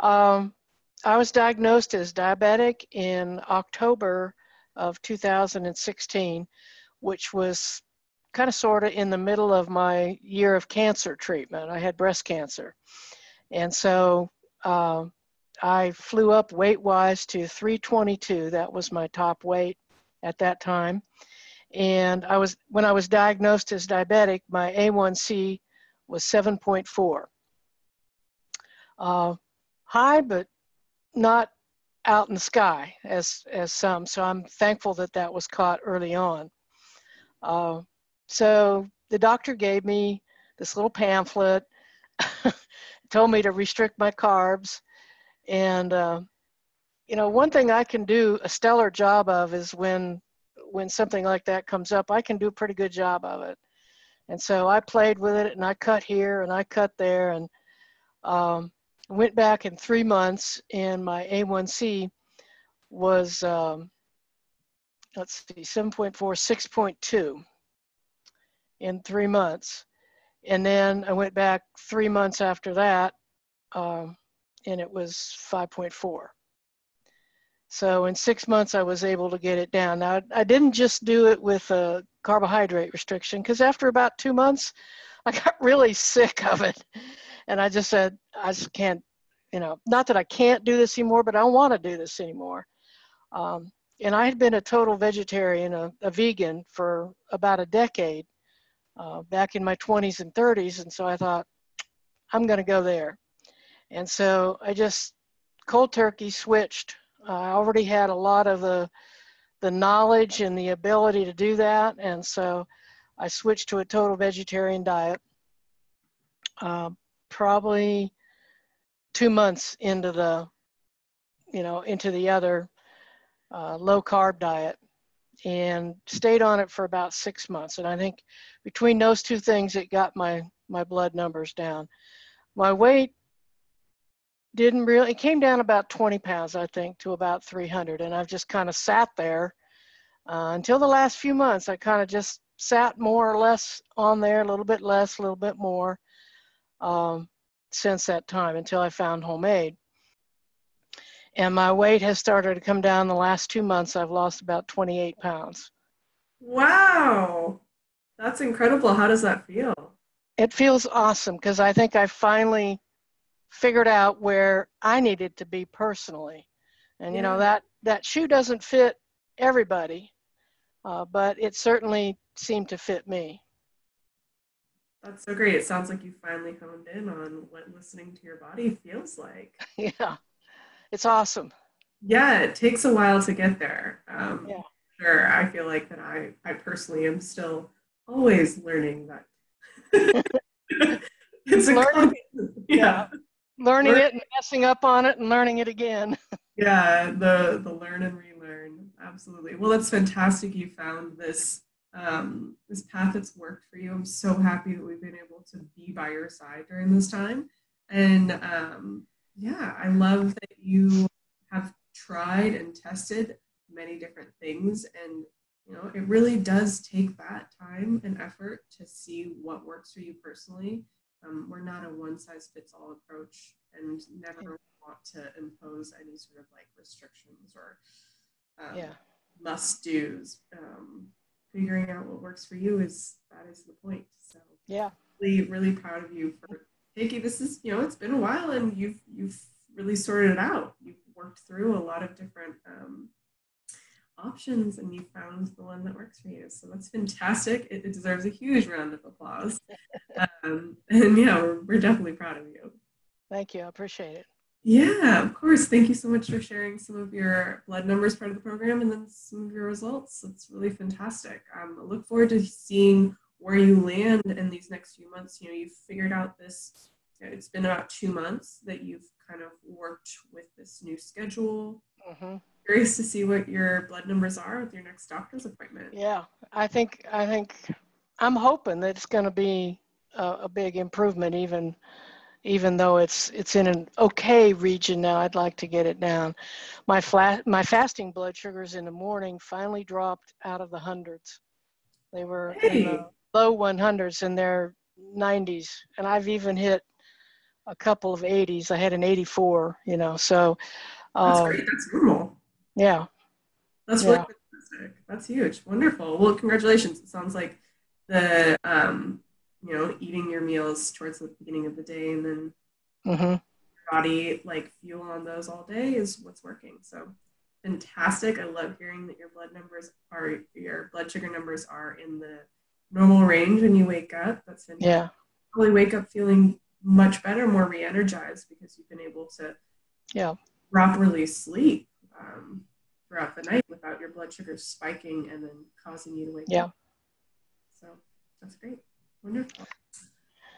Um, I was diagnosed as diabetic in October of 2016, which was kind of sort of in the middle of my year of cancer treatment. I had breast cancer. And so I flew up weight-wise to 322. That was my top weight at that time. And when I was diagnosed as diabetic, my A1C was 7.4. High, but not out in the sky as some. So I'm thankful that that was caught early on. So the doctor gave me this little pamphlet, told me to restrict my carbs. And, one thing I can do a stellar job of is when something like that comes up, I can do a pretty good job of it. And so I played with it, and I cut here and I cut there, and went back in 3 months, and my A1C was, let's see, 7.4, 6.2 in 3 months. And then I went back 3 months after that, and it was 5.4. So in 6 months, I was able to get it down. Now, I didn't just do it with a carbohydrate restriction, because after about 2 months, I got really sick of it. And I just said, I just can't, not that I can't do this anymore, but I don't want to do this anymore. And I had been a total vegetarian, a vegan for about a decade, back in my 20s and 30s. And so I thought, I'm going to go there. And so I just cold turkey switched. I already had a lot of the knowledge and the ability to do that. And so I switched to a total vegetarian diet, probably 2 months into the other low carb diet, and stayed on it for about 6 months. And I think between those two things, it got my blood numbers down. My weight it came down about 20 pounds, I think, to about 300. And I've just kind of sat there until the last few months. I kind of just sat more or less on there, a little bit less, a little bit more, since that time, until I found homemade. And my weight has started to come down the last 2 months. I've lost about 28 pounds. Wow. That's incredible. How does that feel? It feels awesome, because I think I finally figured out where I needed to be personally. And, that shoe doesn't fit everybody, but it certainly seemed to fit me. That's so great. It sounds like you finally honed in on what listening to your body feels like. Yeah, it's awesome. Yeah, it takes a while to get there. Yeah. Sure, I feel like that I personally am still always learning that. It's learning, yeah. Learning it and messing up on it and learning it again. Yeah, the learn and relearn. Absolutely. Well, that's fantastic. You found this this path that's worked for you. I'm so happy that we've been able to be by your side during this time. And yeah, I love that you have tried and tested many different things. And it really does take that time and effort to see what works for you personally. We're not a one-size-fits-all approach, and never want to impose any sort of like restrictions or must-dos. Figuring out what works for you is the point. So yeah, really, really proud of you for taking this. Is it's been a while, and you've really sorted it out. You've worked through a lot of different options, and you found the one that works for you. So that's fantastic. It deserves a huge round of applause. And yeah, we're definitely proud of you. Thank you. I appreciate it. Yeah, of course. Thank you so much for sharing some of your blood numbers part of the program and then some of your results. That's really fantastic. I look forward to seeing where you land in these next few months. You've figured out this, it's been about 2 months that you've kind of worked with this new schedule. Mm-hmm. Curious to see what your blood numbers are with your next doctor's appointment. Yeah, I think I'm hoping that it's going to be a big improvement, even though it's in an okay region now. I'd like to get it down. My fasting blood sugars in the morning finally dropped out of the hundreds. They were in the low 100s, in their 90s, and I've even hit a couple of 80s. I had an 84, you know, so That's great. That's normal. yeah. That's really Yeah. fantastic. That's huge. Wonderful. Well, congratulations. It sounds like the, eating your meals towards the beginning of the day and then Mm-hmm. body like fuel on those all day is what's working. So fantastic. I love hearing that your blood sugar numbers are in the normal range when you wake up. That's fantastic. Yeah. Probably wake up feeling much better, more re-energized because you've been able to properly sleep throughout the night without your blood sugar spiking and then causing you to wake up. So that's great. Wonderful.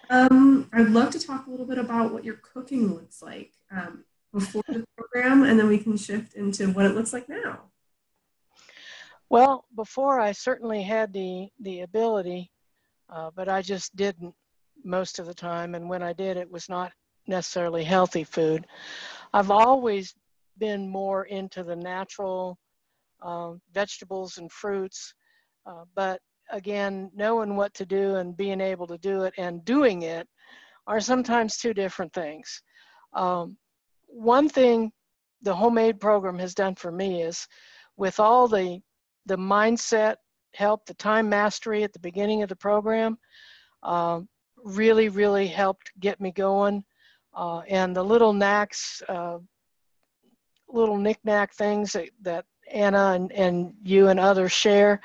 I'd love to talk a little bit about what your cooking looks like before the program, and then we can shift into what it looks like now. Well, before I certainly had the ability, but I just didn't most of the time. And when I did, it was not necessarily healthy food. I've always been more into the natural vegetables and fruits, but again, knowing what to do and being able to do it and doing it are sometimes two different things. One thing the homemade program has done for me is with all the mindset help, the time mastery at the beginning of the program, really, really helped get me going. And the little knacks, little knick-knack things that Anna and you and others share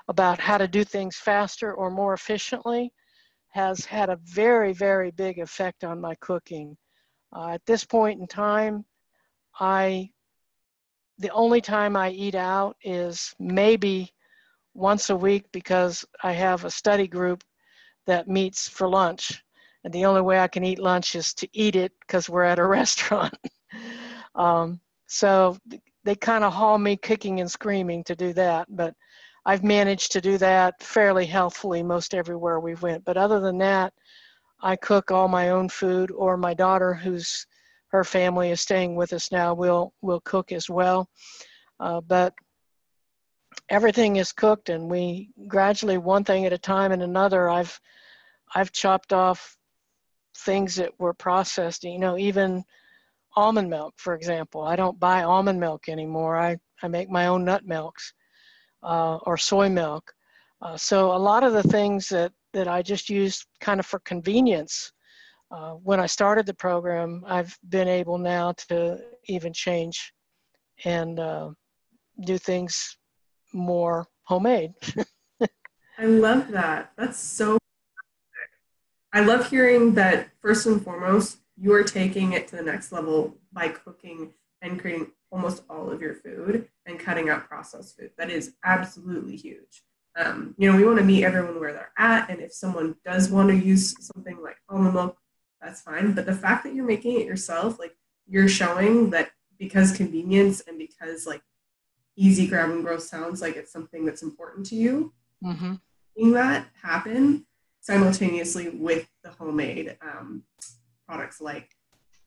about how to do things faster or more efficiently has had a very, very big effect on my cooking. At this point in time, the only time I eat out is maybe once a week because I have a study group that meets for lunch. And the only way I can eat lunch is to eat it because we're at a restaurant. So they kind of haul me kicking and screaming to do that. But I've managed to do that fairly healthfully most everywhere we went. But other than that, I cook all my own food, or my daughter, her family is staying with us now, will cook as well. But everything is cooked, and we gradually, one thing at a time and another, I've chopped off things that were processed, you know, even almond milk, for example. I don't buy almond milk anymore. I make my own nut milks or soy milk. So a lot of the things that I just used kind of for convenience when I started the program, I've been able now to even change and do things more homemade. I love that. That's so I love hearing that first and foremost, you are taking it to the next level by cooking and creating almost all of your food and cutting out processed food. That is absolutely huge. We want to meet everyone where they're at. And if someone does want to use something like almond milk, that's fine. But the fact that you're making it yourself, like you're showing that because convenience and because like easy grab and go sounds like it's something that's important to you, making that happen simultaneously with the homemade products like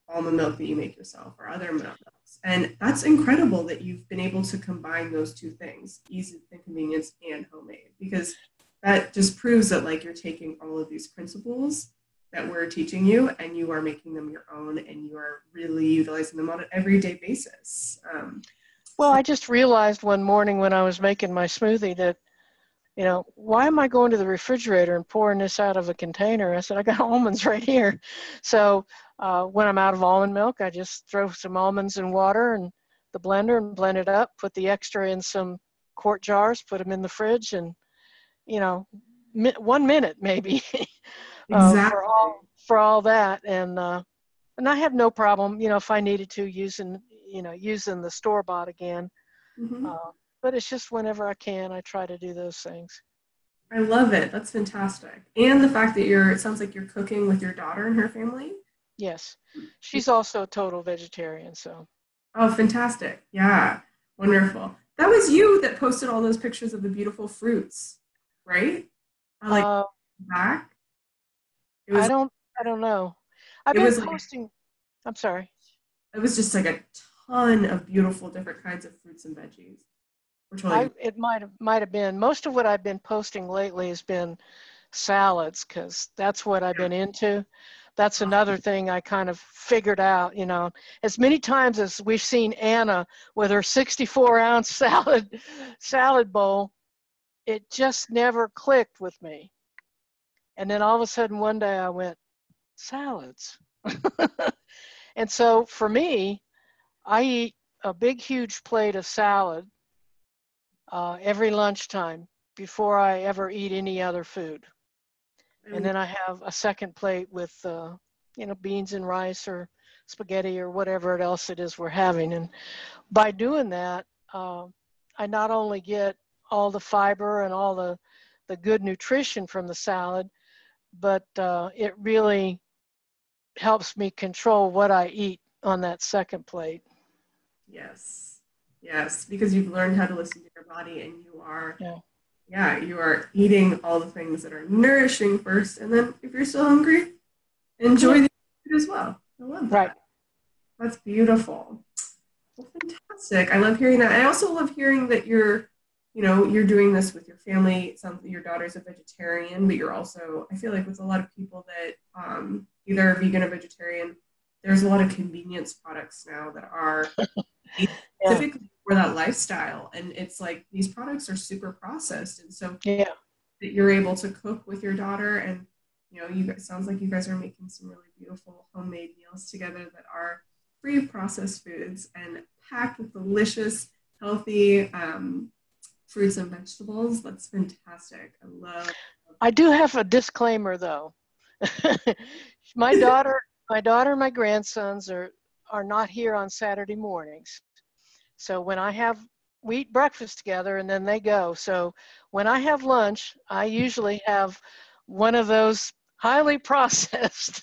almond milk that you make yourself or other milks. And that's incredible that you've been able to combine those two things, ease and convenience and homemade, because that just proves that like you're taking all of these principles that we're teaching you and you are making them your own and you are really utilizing them on an everyday basis. Well, I just realized one morning when I was making my smoothie that, you know, why am I going to the refrigerator and pouring this out of a container? I said, I got almonds right here. So when I'm out of almond milk, I just throw some almonds in water and the blender and blend it up, put the extra in some quart jars, put them in the fridge, and, you know, 1 minute maybe Exactly. for all that. And I have no problem, you know, if I needed to using the store-bought again. But it's just whenever I can, I try to do those things. I love it. That's fantastic. And the fact that it sounds like you're cooking with your daughter and her family. Yes. She's also a total vegetarian, so. Oh, fantastic. Yeah. Wonderful. That was you that posted all those pictures of the beautiful fruits, right? I like back. I don't know. I've been posting, I'm sorry. It was just like a ton of beautiful different kinds of fruits and veggies. It might have been. Most of what I've been posting lately has been salads because that's what I've been into. that's another thing I kind of figured out, you know. As many times as we've seen Anna with her 64-ounce salad bowl, it just never clicked with me. And then all of a sudden one day I went, salads. And so for me, I eat a big, huge plate of salad every lunchtime before I ever eat any other food. And then I have a second plate with, you know, beans and rice or spaghetti or whatever else it is we're having. And by doing that, I not only get all the fiber and all the good nutrition from the salad, but it really helps me control what I eat on that second plate. Yes. Yes, because you've learned how to listen to your body, and you are, Yeah. yeah, you are eating all the things that are nourishing first, and then if you're still hungry, enjoy the food as well. I love that. Right. That's beautiful. Well, fantastic. I love hearing that. I also love hearing that you're, you know, you're doing this with your family. It sounds like your daughter's a vegetarian, but you're also, I feel like with a lot of people that either are vegan or vegetarian, there's a lot of convenience products now that are specifically for that lifestyle. And it's like these products are super processed. And so Yeah. that you're able to cook with your daughter, and you know, you guys, sounds like you guys are making some really beautiful homemade meals together that are free of processed foods and packed with delicious, healthy fruits and vegetables. That's fantastic. I love. I do have a disclaimer though. my daughter, and my grandsons are not here on Saturday mornings. So when we eat breakfast together and then they go. So when I have lunch, I usually have one of those highly processed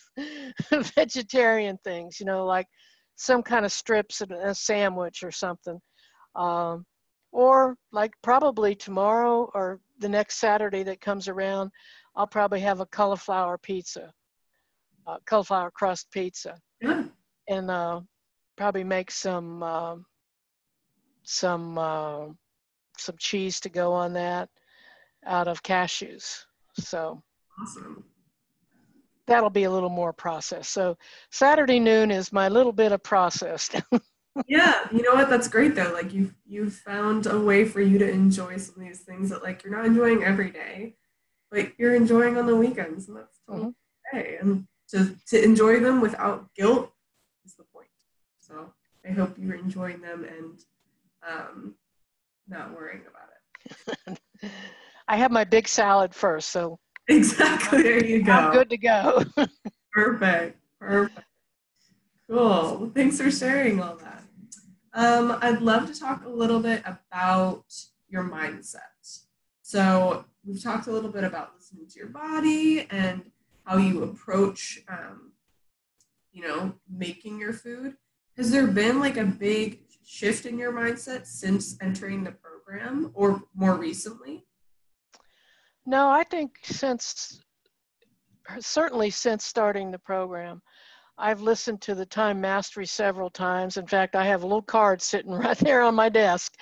vegetarian things, you know, like some kind of strips and a sandwich or something. Or like probably tomorrow or the next Saturday that comes around, I'll probably have a cauliflower crust pizza, Yeah. and probably make some cheese to go on that out of cashews. So Awesome. that'll be a little more processed. So Saturday noon is my little bit of processed. Yeah, you know what? That's great though. Like you've found a way for you to enjoy some of these things that like you're not enjoying every day, but you're enjoying on the weekends, and that's totally okay. And to enjoy them without guilt is the point. So I hope you're enjoying them and not worrying about it. I have my big salad first, so Exactly. There you go. I'm good to go. Perfect. Perfect. Cool. Well, thanks for sharing all that. I'd love to talk a little bit about your mindset. So we've talked a little bit about listening to your body and how you approach, you know, making your food. Has there been like a big shift in your mindset since entering the program or more recently? No, I think certainly since starting the program, I've listened to the Time Mastery several times. In fact, I have a little card sitting right there on my desk.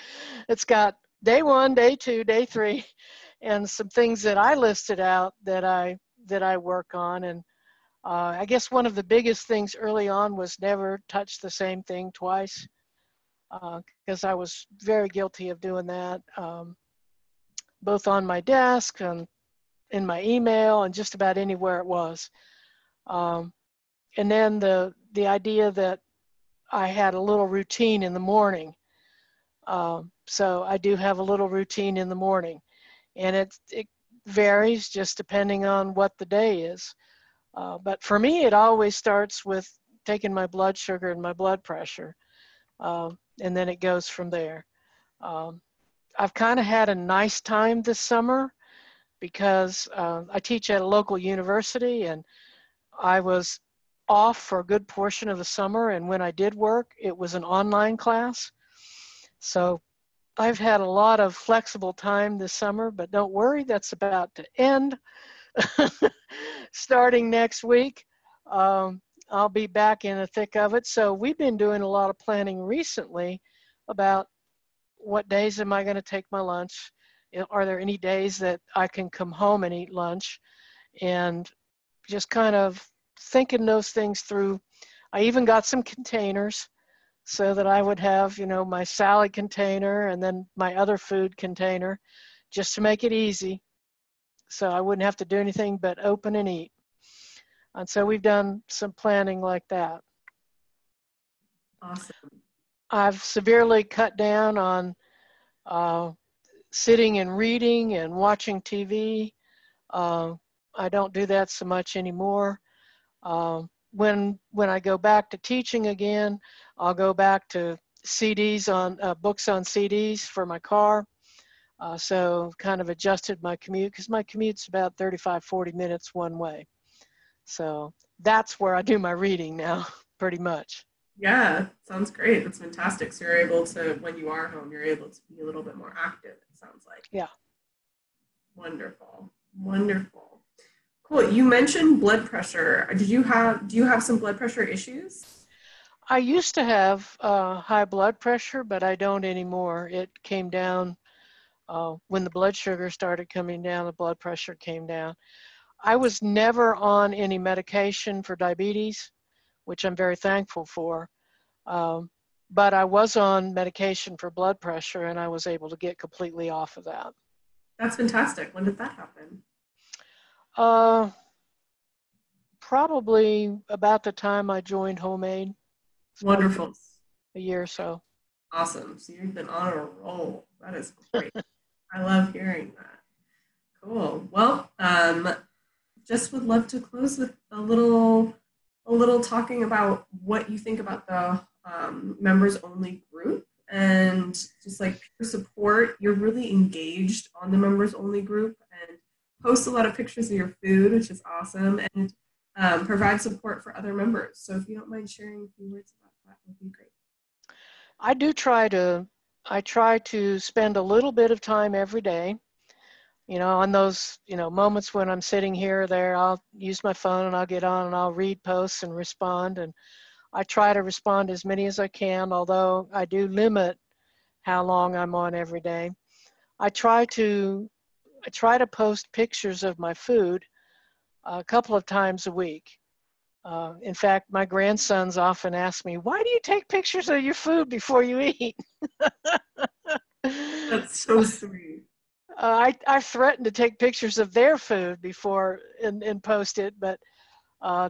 It's got day 1, day 2, day 3, and some things that I listed out that I work on. And I guess one of the biggest things early on was never touch the same thing twice, because I was very guilty of doing that, both on my desk and in my email and just about anywhere it was. And then the idea that I had a little routine in the morning. So I do have a little routine in the morning, and it varies just depending on what the day is. But for me, it always starts with taking my blood sugar and my blood pressure, and then it goes from there. I've kind of had a nice time this summer because I teach at a local university, and I was off for a good portion of the summer, and when I did work, it was an online class. So I've had a lot of flexible time this summer, but don't worry, that's about to end. Starting next week, I'll be back in the thick of it. So we've been doing a lot of planning recently about what days am I going to take my lunch? Are there any days that I can come home and eat lunch? And just kind of thinking those things through. I even got some containers so that I would have, my salad container and then my other food container, just to make it easy. So I wouldn't have to do anything but open and eat. And so we've done some planning like that. Awesome. I've severely cut down on sitting and reading and watching TV. I don't do that so much anymore. When I go back to teaching again, I'll go back to CDs on books on CDs for my car. So kind of adjusted my commute, because my commute's about 35-40 minutes one way. So that's where I do my reading now, pretty much. Yeah, sounds great. That's fantastic. So you're able to, when you are home, you're able to be a little bit more active, it sounds like. Yeah. Wonderful. Wonderful. Cool. You mentioned blood pressure. Do you have some blood pressure issues? I used to have high blood pressure, but I don't anymore. It came down when the blood sugar started coming down, the blood pressure came down. I was never on any medication for diabetes, which I'm very thankful for. But I was on medication for blood pressure, and I was able to get completely off of that. That's fantastic. When did that happen? Probably about the time I joined Homemade. Wonderful. A year or so. Awesome. So you've been on a roll. That is great. I love hearing that. Cool. Well, just would love to close with a little talking about what you think about the members only group, and just like peer support. You're really engaged on the members only group and post a lot of pictures of your food, which is awesome, and provide support for other members. So if you don't mind sharing a few words about that, would be great. I try to spend a little bit of time every day, on those, moments when I'm sitting here or there. I'll use my phone and I'll get on and I'll read posts and respond. And I try to respond as many as I can, although I do limit how long I'm on every day. I try to post pictures of my food a couple of times a week. In fact, my grandsons often ask me, "Why do you take pictures of your food before you eat?" That's so sweet. I threatened to take pictures of their food before and post it, but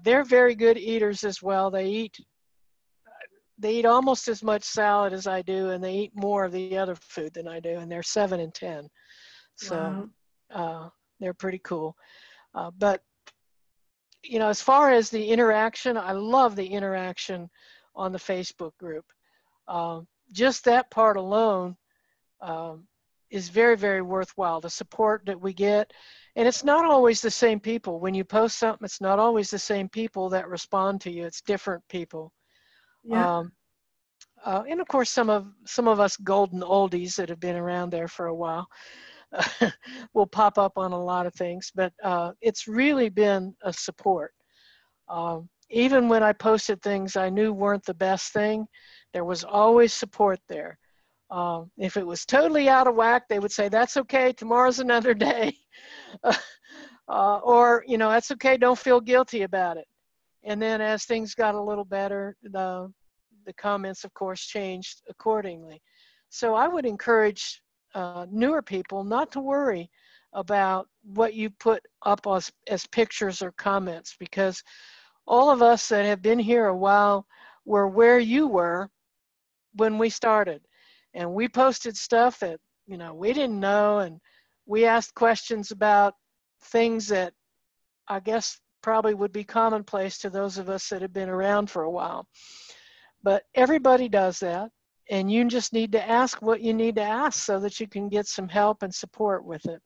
they're very good eaters as well. They eat almost as much salad as I do, and they eat more of the other food than I do, and they're 7 and 10. So they're pretty cool. But as far as the interaction, I love the interaction on the Facebook group. Just that part alone is very, very worthwhile, the support that we get. And it's not always the same people. When you post something, it's not always the same people that respond to you. It's different people. Yeah. And of course, some of us golden oldies that have been around there for a while will pop up on a lot of things. But it's really been a support. Even when I posted things I knew weren't the best thing, there was always support there. If it was totally out of whack, they would say, "That's okay, tomorrow's another day." Or, "That's okay, don't feel guilty about it." And then as things got a little better, the comments, of course, changed accordingly. So I would encourage newer people not to worry about what you put up as pictures or comments, because all of us that have been here a while were where you were when we started. And we posted stuff that, we didn't know, and we asked questions about things that I guess probably would be commonplace to those of us that have been around for a while. But everybody does that, and you just need to ask what you need to ask so that you can get some help and support with it.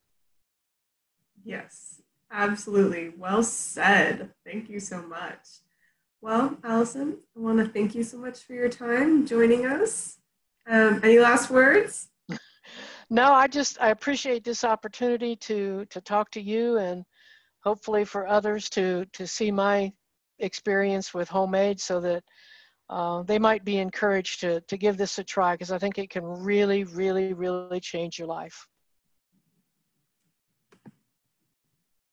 Yes, absolutely. Well said. Thank you so much. Well, Allison, I want to thank you so much for your time joining us. Any last words? No, I appreciate this opportunity to talk to you, and hopefully for others to see my experience with Homemade, so that they might be encouraged to give this a try, because I think it can really, really, really change your life.